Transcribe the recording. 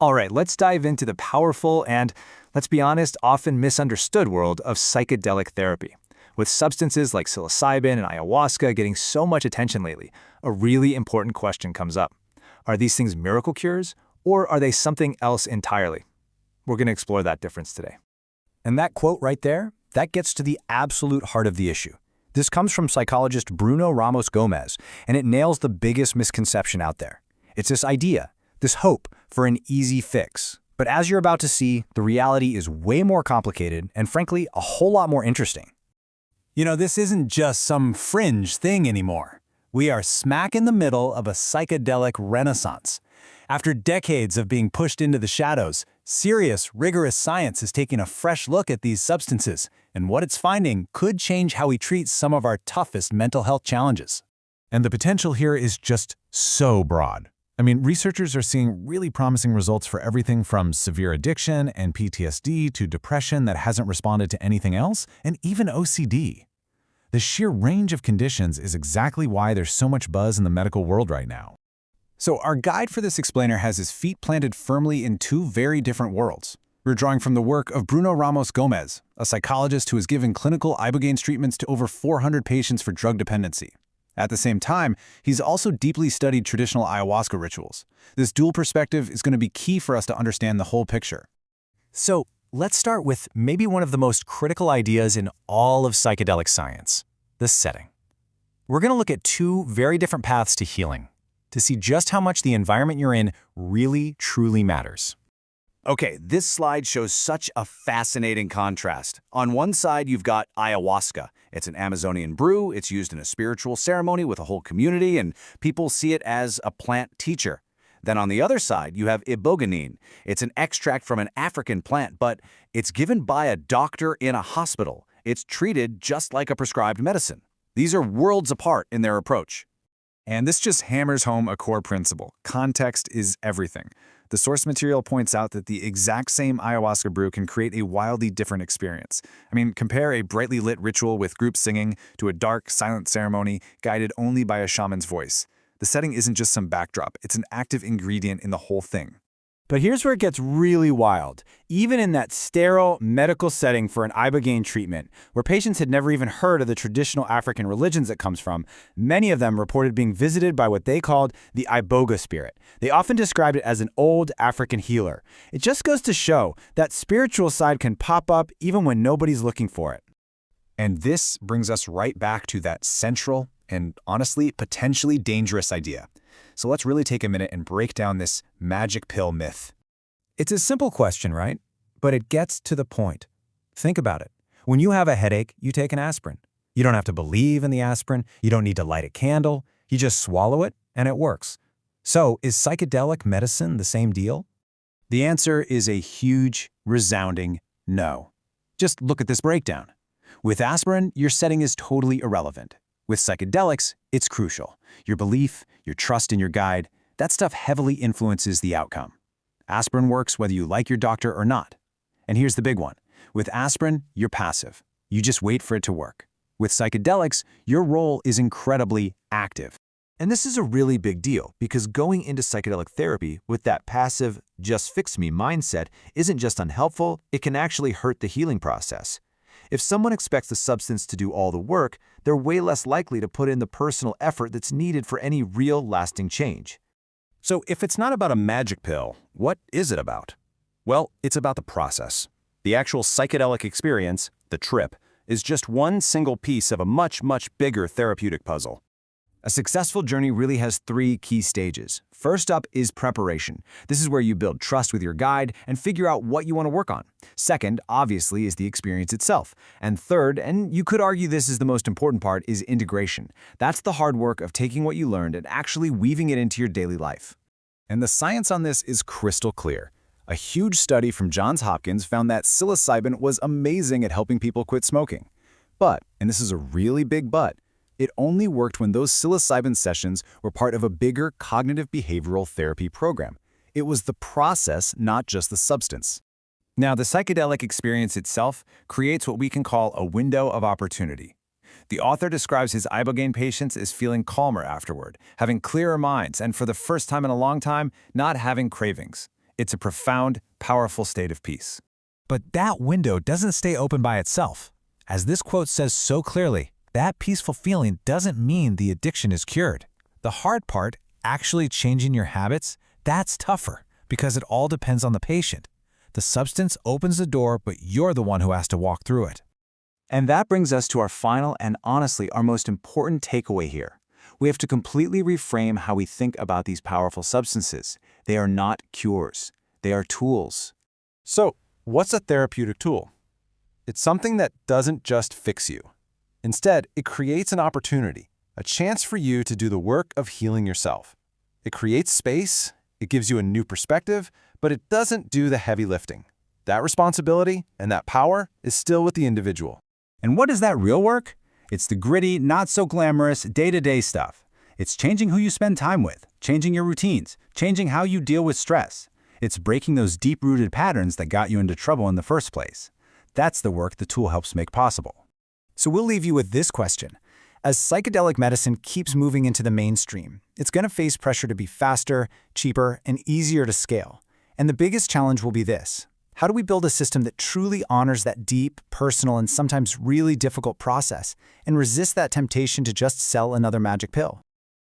All right, let's dive into the powerful and, let's be honest, often misunderstood world of psychedelic therapy. With substances like psilocybin and ayahuasca getting so much attention lately, a really important question comes up. Are these things miracle cures, or are they something else entirely? We're going to explore that difference today. And that quote right there, that gets to the absolute heart of the issue. This comes from psychologist Bruno Ramos Gomez, and it nails the biggest misconception out there. It's this idea, this hope for an easy fix. But as you're about to see, the reality is way more complicated and frankly, a whole lot more interesting. You know, this isn't just some fringe thing anymore. We are smack in the middle of a psychedelic renaissance. After decades of being pushed into the shadows, serious, rigorous science is taking a fresh look at these substances, and what it's finding could change how we treat some of our toughest mental health challenges. And the potential here is just so broad. I mean, researchers are seeing really promising results for everything from severe addiction and PTSD to depression that hasn't responded to anything else, and even OCD. The sheer range of conditions is exactly why there's so much buzz in the medical world right now. So our guide for this explainer has his feet planted firmly in two very different worlds. We're drawing from the work of Bruno Ramos Gomez, a psychologist who has given clinical ibogaine treatments to over 400 patients for drug dependency. At the same time, he's also deeply studied traditional ayahuasca rituals. This dual perspective is going to be key for us to understand the whole picture. So let's start with maybe one of the most critical ideas in all of psychedelic science, the setting. We're going to look at two very different paths to healing, to see just how much the environment you're in really, truly matters. Okay, this slide shows such a fascinating contrast. On one side, you've got ayahuasca. It's an Amazonian brew, it's used in a spiritual ceremony with a whole community, and people see it as a plant teacher. Then on the other side, you have ibogaine. It's an extract from an African plant, but it's given by a doctor in a hospital. It's treated just like a prescribed medicine. These are worlds apart in their approach. And this just hammers home a core principle. Context is everything. The source material points out that the exact same ayahuasca brew can create a wildly different experience. I mean, compare a brightly lit ritual with group singing to a dark, silent ceremony guided only by a shaman's voice. The setting isn't just some backdrop, it's an active ingredient in the whole thing. But here's where it gets really wild. Even in that sterile medical setting for an ibogaine treatment, where patients had never even heard of the traditional African religions it comes from, many of them reported being visited by what they called the Iboga spirit. They often described it as an old African healer. It just goes to show that spiritual side can pop up even when nobody's looking for it. And this brings us right back to that central and honestly, potentially dangerous idea. So let's really take a minute and break down this magic pill myth. It's a simple question, right? But it gets to the point. Think about it. When you have a headache, you take an aspirin. You don't have to believe in the aspirin. You don't need to light a candle. You just swallow it, and it works. So, is psychedelic medicine the same deal? The answer is a huge, resounding no. Just look at this breakdown. With aspirin, your setting is totally irrelevant. With psychedelics, it's crucial. Your belief, your trust in your guide, that stuff heavily influences the outcome. Aspirin works whether you like your doctor or not. And here's the big one. With aspirin, you're passive. You just wait for it to work. With psychedelics, your role is incredibly active. And this is a really big deal because going into psychedelic therapy with that passive, just fix me mindset isn't just unhelpful, it can actually hurt the healing process. If someone expects the substance to do all the work, they're way less likely to put in the personal effort that's needed for any real lasting change. So if it's not about a magic pill, what is it about? Well, it's about the process. The actual psychedelic experience, the trip, is just one single piece of a much, much bigger therapeutic puzzle. A successful journey really has three key stages. First up is preparation. This is where you build trust with your guide and figure out what you want to work on. Second, obviously, is the experience itself. And third, and you could argue this is the most important part, is integration. That's the hard work of taking what you learned and actually weaving it into your daily life. And the science on this is crystal clear. A huge study from Johns Hopkins found that psilocybin was amazing at helping people quit smoking. But, and this is a really big but, it only worked when those psilocybin sessions were part of a bigger cognitive behavioral therapy program. It was the process, not just the substance. Now, the psychedelic experience itself creates what we can call a window of opportunity. The author describes his ibogaine patients as feeling calmer afterward, having clearer minds, and for the first time in a long time, not having cravings. It's a profound, powerful state of peace. But that window doesn't stay open by itself. As this quote says so clearly, that peaceful feeling doesn't mean the addiction is cured. The hard part, actually changing your habits, that's tougher because it all depends on the patient. The substance opens the door, but you're the one who has to walk through it. And that brings us to our final and honestly our most important takeaway here. We have to completely reframe how we think about these powerful substances. They are not cures. They are tools. So, what's a therapeutic tool? It's something that doesn't just fix you. Instead, it creates an opportunity, a chance for you to do the work of healing yourself. It creates space, it gives you a new perspective, but it doesn't do the heavy lifting. That responsibility and that power is still with the individual. And what is that real work? It's the gritty, not-so-glamorous, day-to-day stuff. It's changing who you spend time with, changing your routines, changing how you deal with stress. It's breaking those deep-rooted patterns that got you into trouble in the first place. That's the work the tool helps make possible. So we'll leave you with this question. As psychedelic medicine keeps moving into the mainstream, it's going to face pressure to be faster, cheaper, and easier to scale. And the biggest challenge will be this. How do we build a system that truly honors that deep, personal, and sometimes really difficult process and resist that temptation to just sell another magic pill?